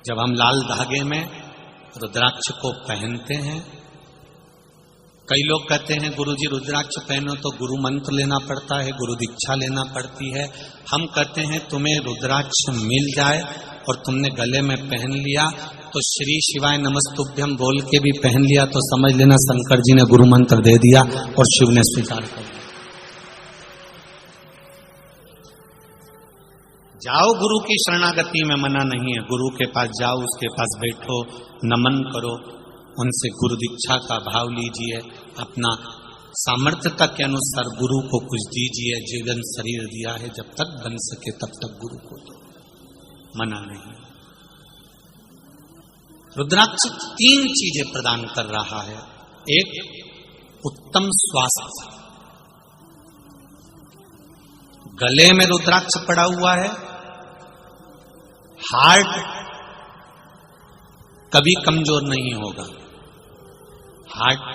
जब हम लाल धागे में रुद्राक्ष को पहनते हैं, कई लोग कहते हैं गुरुजी रुद्राक्ष पहनो तो गुरु मंत्र लेना पड़ता है, गुरु दीक्षा लेना पड़ती है। हम कहते हैं तुम्हें रुद्राक्ष मिल जाए और तुमने गले में पहन लिया तो श्री शिवाय नमस्तुभ्यम बोल के भी पहन लिया तो समझ लेना शंकर जी ने गुरु मंत्र दे दिया और शिव ने स्वीकार कर दिया। जाओ गुरु की शरणागति में, मना नहीं है। गुरु के पास जाओ, उसके पास बैठो, नमन करो, उनसे गुरु दीक्षा का भाव लीजिए, अपना सामर्थ्यता के अनुसार गुरु को कुछ दीजिए। जीवन शरीर दिया है, जब तक बन सके तब तक गुरु को दो, मना नहीं। रुद्राक्ष 3 चीजें प्रदान कर रहा है। एक, उत्तम स्वास्थ्य। गले में रुद्राक्ष पड़ा हुआ है, हार्ट कभी कमजोर नहीं होगा, हार्ट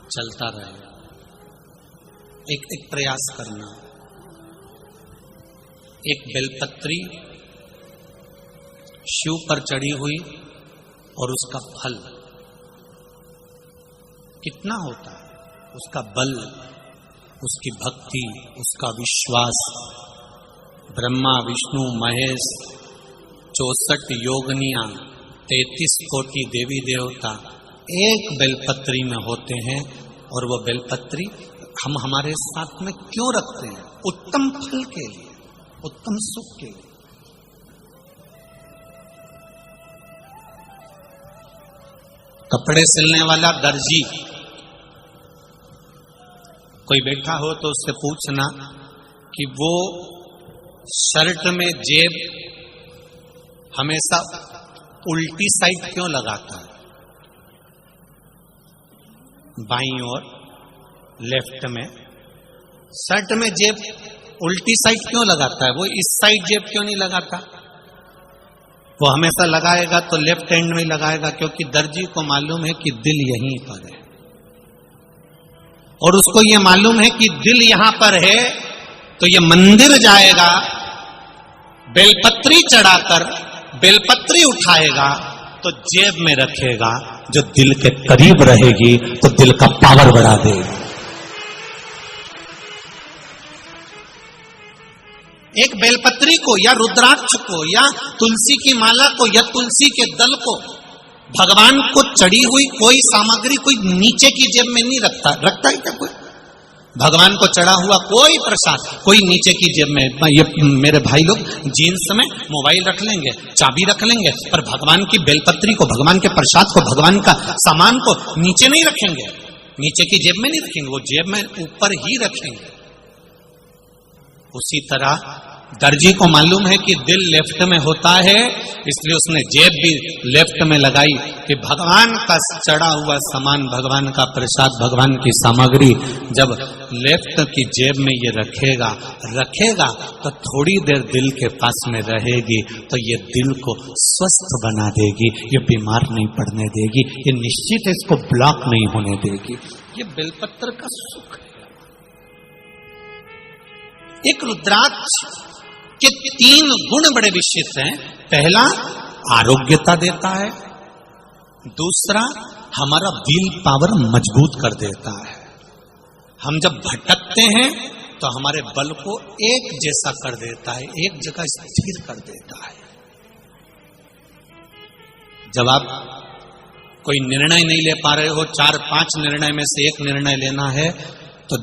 चलता रहेगा। एक प्रयास करना। एक बेलपत्री शिव पर चढ़ी हुई और उसका फल कितना होता है, उसका बल, उसकी भक्ति, उसका विश्वास। ब्रह्मा विष्णु महेश 64 योगनियां 33 कोटि देवी देवता एक बेलपत्री में होते हैं। और वो बेलपत्री हम हमारे साथ में क्यों रखते हैं? उत्तम फल के लिए, उत्तम सुख के लिए। कपड़े सिलने वाला दर्जी, कोई बैठा हो तो उससे पूछना कि वो शर्ट में जेब हमेशा उल्टी साइड क्यों लगाता है? बाईं ओर, लेफ्ट में। शर्ट में जेब उल्टी साइड क्यों लगाता है? वो इस साइड जेब क्यों नहीं लगाता? वो हमेशा लगाएगा तो लेफ्ट हैंड में लगाएगा, क्योंकि दर्जी को मालूम है कि दिल यहीं पर है। और उसको ये मालूम है कि दिल यहां पर है तो ये मंदिर जाएगा, बेलपत्री चढ़ाकर बेलपत्री उठाएगा तो जेब में रखेगा, जो दिल के करीब रहेगी तो दिल का पावर बढ़ा देगी। एक बेलपत्री को या रुद्राक्ष को या तुलसी की माला को या तुलसी के दल को, भगवान को चढ़ी हुई कोई सामग्री कोई नीचे की जेब में नहीं रखता। रखता है क्या कोई? भगवान को चढ़ा हुआ कोई प्रसाद कोई नीचे की जेब में। ये मेरे भाई लोग जीन्स में मोबाइल रख लेंगे, चाबी रख लेंगे, पर भगवान की बेलपत्री को, भगवान के प्रसाद को, भगवान का सामान को नीचे नहीं रखेंगे, नीचे की जेब में नहीं रखेंगे, वो जेब में ऊपर ही रखेंगे। उसी तरह दर्जी को मालूम है कि दिल लेफ्ट में होता है, इसलिए उसने जेब भी लेफ्ट में लगाई कि भगवान का चढ़ा हुआ सामान, भगवान का प्रसाद, भगवान की सामग्री जब लेफ्ट की जेब में ये रखेगा तो थोड़ी देर दिल के पास में रहेगी तो ये दिल को स्वस्थ बना देगी, ये बीमार नहीं पड़ने देगी, ये निश्चित इसको ब्लॉक नहीं होने देगी। ये बेलपत्र का सुख है। एक रुद्राक्ष के 3 गुण बड़े विशिष्ट हैं। पहला, आरोग्यता देता है। दूसरा, हमारा विल पावर मजबूत कर देता है। हम जब भटकते हैं तो हमारे बल को एक जैसा कर देता है, एक जगह स्थिर कर देता है। जब आप कोई निर्णय नहीं ले पा रहे हो, 4-5 निर्णय में से एक निर्णय लेना है, तो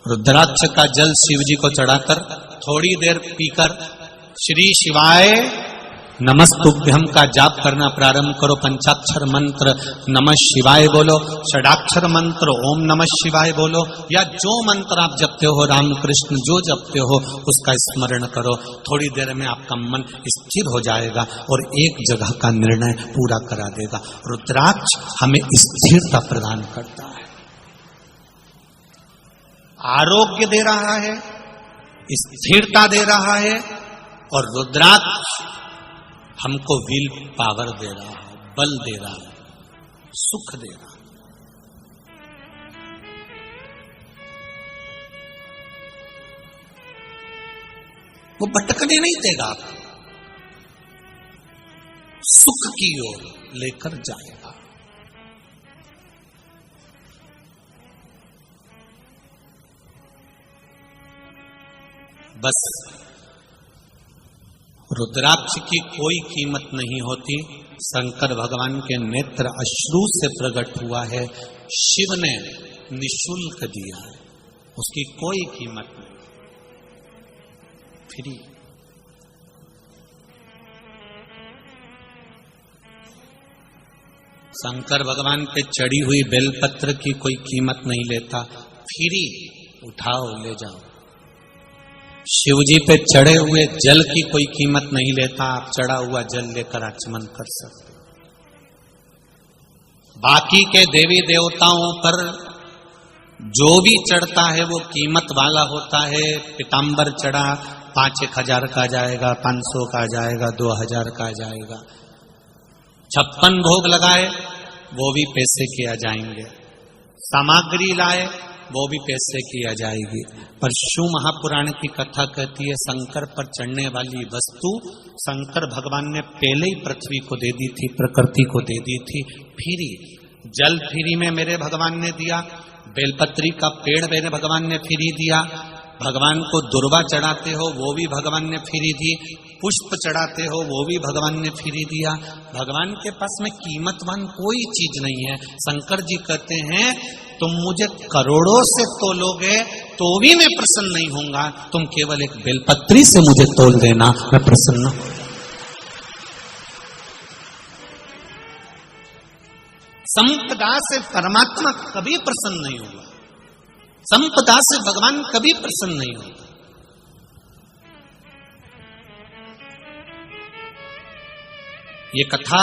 रुद्राक्ष का जल शिव जी को चढ़ाकर थोड़ी देर पीकर श्री शिवाय नमस्तुभ्यम का जाप करना प्रारंभ करो। पंचाक्षर मंत्र नमः शिवाय बोलो, षडाक्षर मंत्र ओम नमः शिवाय बोलो, या जो मंत्र आप जपते हो, राम कृष्ण जो जपते हो उसका स्मरण करो। थोड़ी देर में आपका मन स्थिर हो जाएगा और एक जगह का निर्णय पूरा करा देगा। रुद्राक्ष हमें स्थिरता प्रदान करता है, आरोग्य दे रहा है, स्थिरता दे रहा है, और रुद्राक्ष हमको विल पावर दे रहा है, बल दे रहा है, सुख दे रहा है। वो भटकने नहीं देगा आपको। सुख की ओर लेकर जाएगा। बस रुद्राक्ष की कोई कीमत नहीं होती। शंकर भगवान के नेत्र अश्रु से प्रकट हुआ है, शिव ने निशुल्क दिया है, उसकी कोई कीमत नहीं, फ्री। शंकर भगवान पे चढ़ी हुई बेलपत्र की कोई कीमत नहीं लेता, फ्री, उठाओ ले जाओ। शिव जी पे चढ़े हुए जल की कोई कीमत नहीं लेता, आप चढ़ा हुआ जल लेकर आचमन कर सकते। बाकी के देवी देवताओं पर जो भी चढ़ता है वो कीमत वाला होता है। पीतांबर चढ़ा 5-1 हजार का जाएगा, 500 का जाएगा, 2000 का जाएगा। 56 भोग लगाए वो भी पैसे के आ जाएंगे। सामग्री लाए वो भी पैसे की आ जाएगी। पर शिव महापुराण की कथा कहती है शंकर पर चढ़ने वाली वस्तु शंकर भगवान ने पहले ही पृथ्वी को दे दी थी, प्रकृति को दे दी थी, फ्री। जल फ्री में मेरे भगवान ने दिया, बेलपत्री का पेड़ मेरे भगवान ने फ्री दिया, भगवान को दुर्वा चढ़ाते हो वो भी भगवान ने फ्री दी, पुष्प चढ़ाते हो वो भी भगवान ने फ्री दिया। भगवान के पास में कीमतवान कोई चीज नहीं है। शंकर जी कहते हैं तुम मुझे करोड़ों से तोलोगे तो भी मैं प्रसन्न नहीं होऊंगा, तुम केवल एक बेलपत्री से मुझे तोल देना, मैं प्रसन्न हूं। संपदा से परमात्मा कभी प्रसन्न नहीं होगा, संपदा से भगवान कभी प्रसन्न नहीं होगा। ये कथा